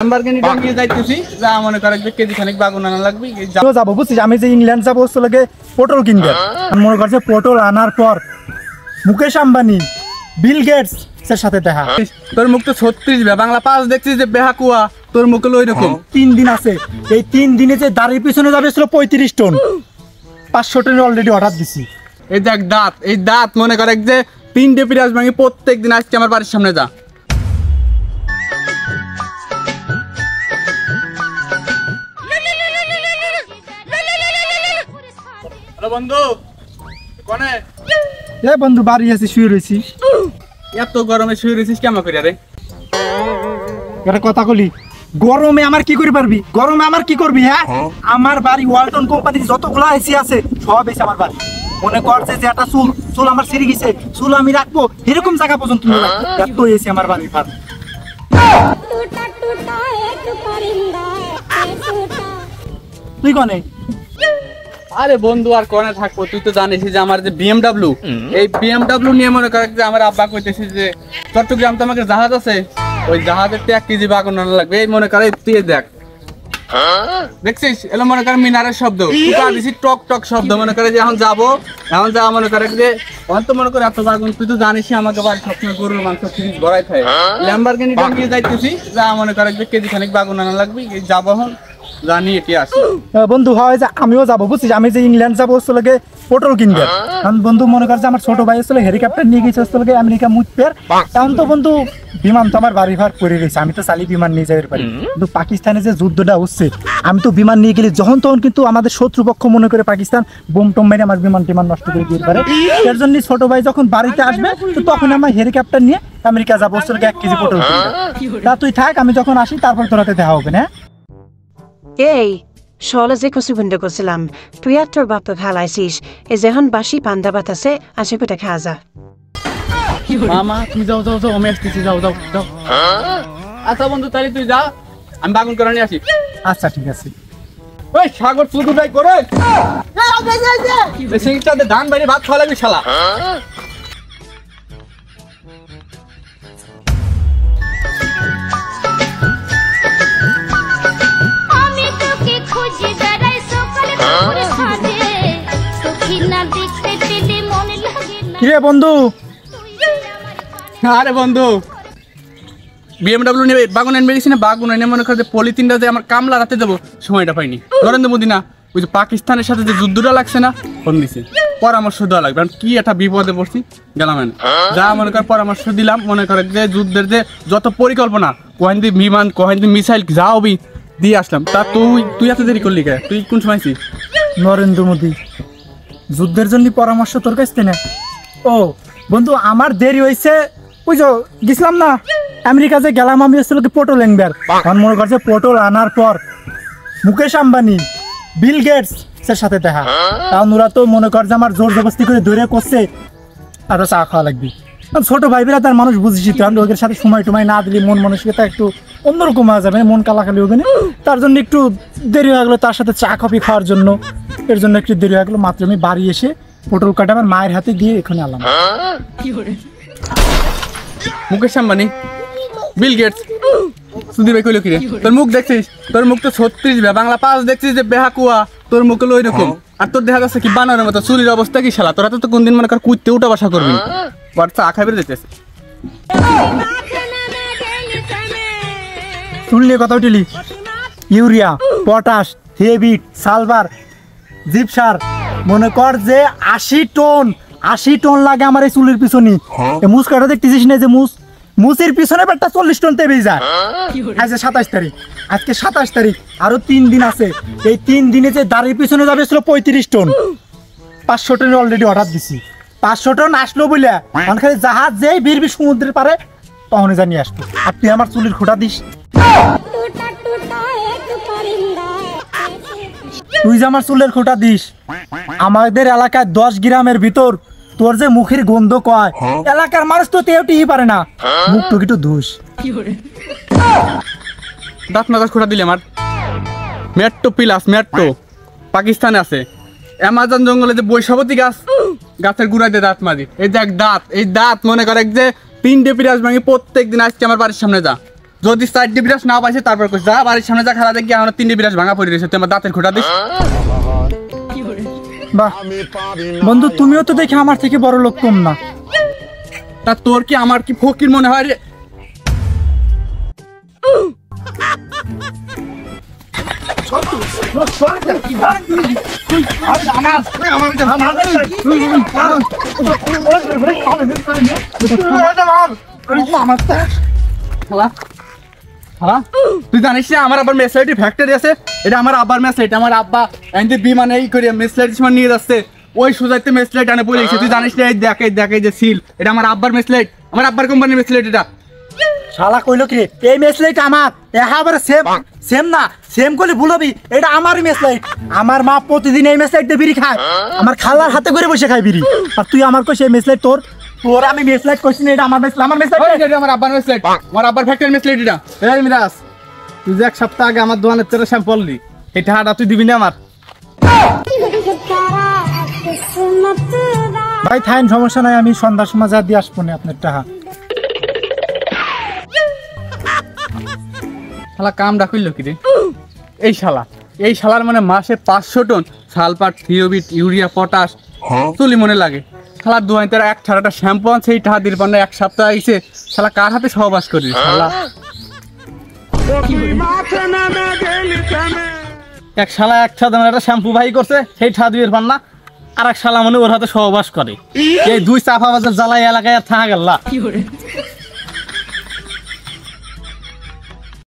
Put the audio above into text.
ল্যাম্বরগিনিটা নিয়ে যাইতেছি, যা মনে করে যে কেজি খানিক বাগুন আনা লাগবে। যাবো বুঝছিস, আমি যে ইংল্যান্ড যাবো লাগে পটল কিনবে। মনে করছে পটল আনার পর মুকেশ আম্বানি, বিল গেটস এর সাথে দেখা। তোর মুখ তো 36 বাংলা 5 দেখছিস যে বেহাকুয়া, তোর মুখ হলো ওইরকম। 3 দিন আছে, এই 3 দিনে যে দাঁড়ির পিছনে যাবে 35 টন, 500 টনের অলরেডি অর্ডার দিছি। এই দেখ দাঁত, এই দাঁত মনে করে যে 3টে পিরাজ ভাঙি প্রত্যেক দিন আজকে আমার বাড়ির সামনে যা। হ্যালো বন্ধু, কোনে? এ বন্ধু বাড়ি আছি, শুয়ে রয়েছি। এত গরমে শুয়ে রয়েছিস কেমন করে রে? একটা কথা কলি, গরমে আমার কি করে পারবি? গরমে আমার কি করবি? হ্যাঁ, আমার বাড়ি ওয়ালটন কোম্পানির যতগুলো এসি আছে সব এসে আমার বাড়ি। মনে করছে যে একটা চুল আমার সিঁড়ি গেছে, চুল আমি রাখবো এরকম জায়গা পর্যন্ত এত এসি আমার বাড়ির ভাড়া। তুই কনে? আরে বন্ধু আর কোনে থাকবো, তুই তো জানিস যে আমার যে BMW, এই BMW নিয়ে মনে করে যে আমার আব্বা কইতেছে যে চট্টগ্রাম তো আমাকে জাহাজ আছে, ওই জাহাজের 1 কেজি বাগুন আনা লাগবে। এই মনে করে তুই দেখ, দেখছিস এলো মনে করে মিনারের শব্দ, দিছি টক টক শব্দ। মনে করে যে এখন যাবো, এখন যাওয়া মনে করে যে এখন তো মনে করে এত বাগুন, তুই তো জানিসই আমাকে বাড়ি সবসময় গরুর মাংস ফ্রিজ ভরাই থাকে। ল্যাম্বরগিনিটা নিয়ে যাইতেছি, যা মনে করে যে কেজি খানিক বাগুন আনা লাগবে। এই যাবো এখন, জানি এটি আসে। বন্ধু হয় যে আমিও যাবো বুঝছিস, আমি যে ইংল্যান্ড যাবো লাগে পটল কিনবে। কারণ বন্ধু মনে করছে আমার ছোট ভাই আসলে হেলিকপ্টার নিয়ে গেছে লাগে আমেরিকা মুচপের। এখন তো বন্ধু বিমান তো আমার বাড়ি ভাড় করে গেছে, আমি তো চালি বিমান নিয়ে যাই পারি। কিন্তু পাকিস্তানে যে যুদ্ধটা হচ্ছে, আমি তো বিমান নিয়ে গেলে যখন তখন কিন্তু আমাদের শত্রুপক্ষ মনে করে পাকিস্তান বোম টোম মেরে আমার বিমান টিমান নষ্ট করে দিয়ে পারে। এর জন্য ছোট ভাই যখন বাড়িতে আসবে তো তখন আমার হেলিকপ্টার নিয়ে আমেরিকা যাবো 1 কেজি পটল কিনবে। তা তুই থাক, আমি যখন আসি তারপর তোরাতে দেখা হবে না। এই শলে যে কচু বন্ধ করছিলাম, তুই আর তোর বাপ ভালাইছিস। এই যেখন বাসি পান্ডা ভাত আছে, আসে কোটা খাওয়া যা। মামা তুই যাও যাও যাও, আমি আসতেছি, যাও যাও যাও। আচ্ছা বন্ধু তাহলে তুই যা, আমি বাগুন করে নিয়ে আসি। আচ্ছা ঠিক আছে। ওই সাগর শুধু তাই করে সিংটাতে ধান বাইরে ভাত খাওয়া লাগবে শালা। কিরে বন্ধু? আরে বন্ধু BMW নেবে, বাগুন এনে গেছি না, বাগুন এনে মনে করে যে পলিথিনটা যে আমার কামলা রাতে যাবো সময়টা পাইনি। নরেন্দ্র মোদী না, ওই যে পাকিস্তানের সাথে যে যুদ্ধটা লাগছে না, ফোন দিছে পরামর্শ দেওয়া লাগবে। কি একটা বিপদে পড়ছি, গেলাম যা মনে কর পরামর্শ দিলাম। মনে করে যে যুদ্ধের যে যত পরিকল্পনা, কোহেন দি বিমান, কোহেন দি মিসাইল যা হবি দিয়ে আসলাম। তা তুই এত দেরি করলি কে? তুই কোন সময় ছিস? নরেন্দ্র মোদী যুদ্ধের জন্য পরামর্শ তোর কাছ থেকে? ও বন্ধু আমার দেরি হয়েছে, ওই যে গেছিলাম না আমেরিকা যে গেলাম আমি আসলে পটল এনবার। এখন মনে করছে পটল আনার পর মুকেশ আম্বানি, বিল গেটস এর সাথে দেখা। কারণ ওরা তো মনে কর যে আমার জোর জবরদস্তি করে ধরে করছে, আরো চা খাওয়া লাগবে। ছোট ভাই বেরা তার মানুষ বুঝেছি তো, আমি ওদের সাথে সময় টুমাই না দিলে মন মানসিকতা একটু অন্যরকম হয়ে যাবে, মন কালাকালি ওখানে। তার জন্য একটু দেরি হয়ে গেলো, তার সাথে চা কফি খাওয়ার জন্য। এর জন্য একটু দেরি হয়ে গেলো। মাত্র আমি বাড়ি এসে পটল কাটা আমার মায়ের হাতে দিয়ে এখানে আলাম। মুকেশ আম্বানি, বিল গেটস, সুধীর ভাই কইলো কি রে? তোর মুখ দেখছিস, তোর মুখ তো 36 বাংলা 5 দেখছিস যে বেহাকুয়া, তোর মুখ হলো ওইরকম। আর তোর দেখা যাচ্ছে কি বানানোর মতো চুরির অবস্থা কি শালা? তোরা তো কোনদিন মনে কর কুইতে উঠা বসা করবি, চা খাইবে যেতেছে। চুল নিয়ে কথা উঠিলি, ইউরিয়া, পটাশ, হেভিট, সালফার, জিপসার, মনে কর যে 80 টন লাগে আমার এই চুলের পিছনে। মুস কাটা দেখতেছিস না যে মুসের পিছনে একটা 40 টন তেবে যায়। আজ 27 তারিখ, আজকে 27 তারিখ, আরো 3 দিন আছে। এই 3 দিনে যে দাঁড়ির পিছনে যাবে 35 টন, 500 টনের অলরেডি অর্ডার দিছি। 500 টন আসলো বলে খালি জাহাজ যেই বীর সমুদ্রের পারে তখনই জানি আসতো। আর তুই আমার চুলের খোটা দিস, তুই যে আমার চুলের খোটা দিস। আমাদের এলাকায় 10 গ্রামের ভিতর তোর যে মুখের গন্ধ কয়, এলাকার মানুষ তো তেউটিই পারে না। মুখ টুকি তো ধুস। দাঁত মাগাস খোটা দিলে আমার মেট্রো পিলাস, মেট্রো পাকিস্তানে আছে। অ্যামাজন জঙ্গলে যে বৈশাবতী গাছ, গাছের গুড়াইতে দাঁত মারি। এই দেখ দাঁত, এই দাঁত মনে করে যে 3টে পিরাজ ভাঙি প্রত্যেক দিন আজকে আমার বাড়ির সামনে যা। যদি 4টি বিরাস না পাইছে তারপর কইস যা বাড়ির সামনে যা খেলা দেখি আমার 3টি বিরাস ভাঙা পড়ে রয়েছে তুই আমার দাঁতের খোঁটা দিস। বাহ বন্ধু, তুমিও তো দেখি আমার থেকে বড় লোক কম না। তা তোর কি আমার কি ফকির মনে হয় রে? তুই জানিস না আমার আবার মেসলাইটি ফ্যাক্টরি আছে, এটা আমার আব্বার মেসলাইট। আমার আব্বা এনতে বিমানে এই করে মেসলাইট সময় নিয়ে যাচ্ছে, ওই সুজাইতে মেসলাইট আনে পড়ে গেছে। তুই জানিস না এই দেখ এই যে সিল, এটা আমার আব্বার মেসলাইট, আমার আব্বার কোম্পানির মেসলাইট। এটা শালা কইলো কি এই মেসলাইট আমার একেবারে সেম না, সেম করলে ভুল হবি। এটা আমারই মেসলাইট, আমার মা প্রতিদিন এই মেসলাইট দিয়ে বিড়ি খায়, আমার খালার হাতে করে বসে খায় বিড়ি। আর তুই আমার কইছিস এই মেসলাইট তোর, তোর আমি মেসলাইট কইছি না, এটা আমার মেসলাইট, আমার মেসলাইট। এটা আমার আব্বার মেসলাইট, আমার আব্বার ফ্যাক্টরি মেসলাইট। এটা এই মিরাজ, তুই যে 1 সপ্তাহ আগে আমার দোকানের তেরে শ্যাম্পু আনলি, এই টাকাটা তুই দিবি না আমার? ভাই থাইন, সমস্যা নাই, আমি সন্ধ্যার সময় যা দিয়ে আসবো না আপনার টাকা। শালা কামটা কইলো কি রে এই শালার মানে মাসে 500 টন সালফার, থিওবিট, ইউরিয়া, পটাশ চুলি মনে লাগে। শালা দুয়াই তার এক ছাড়াটা শ্যাম্পু আনছে, এই টাকা দিল পান্না 1 সপ্তাহ আইছে। শালা কার হাতে সহবাস করি শালা? এক শালা একসাথে একটা শ্যাম্পু ভাই করছে, সেই ঠা দিবের পান না, আর এক শালা মনে ওর হাতে সহবাস করে। এই দুই চাপা বাজার জ্বালাই এলাকায় আর থাকা গেল।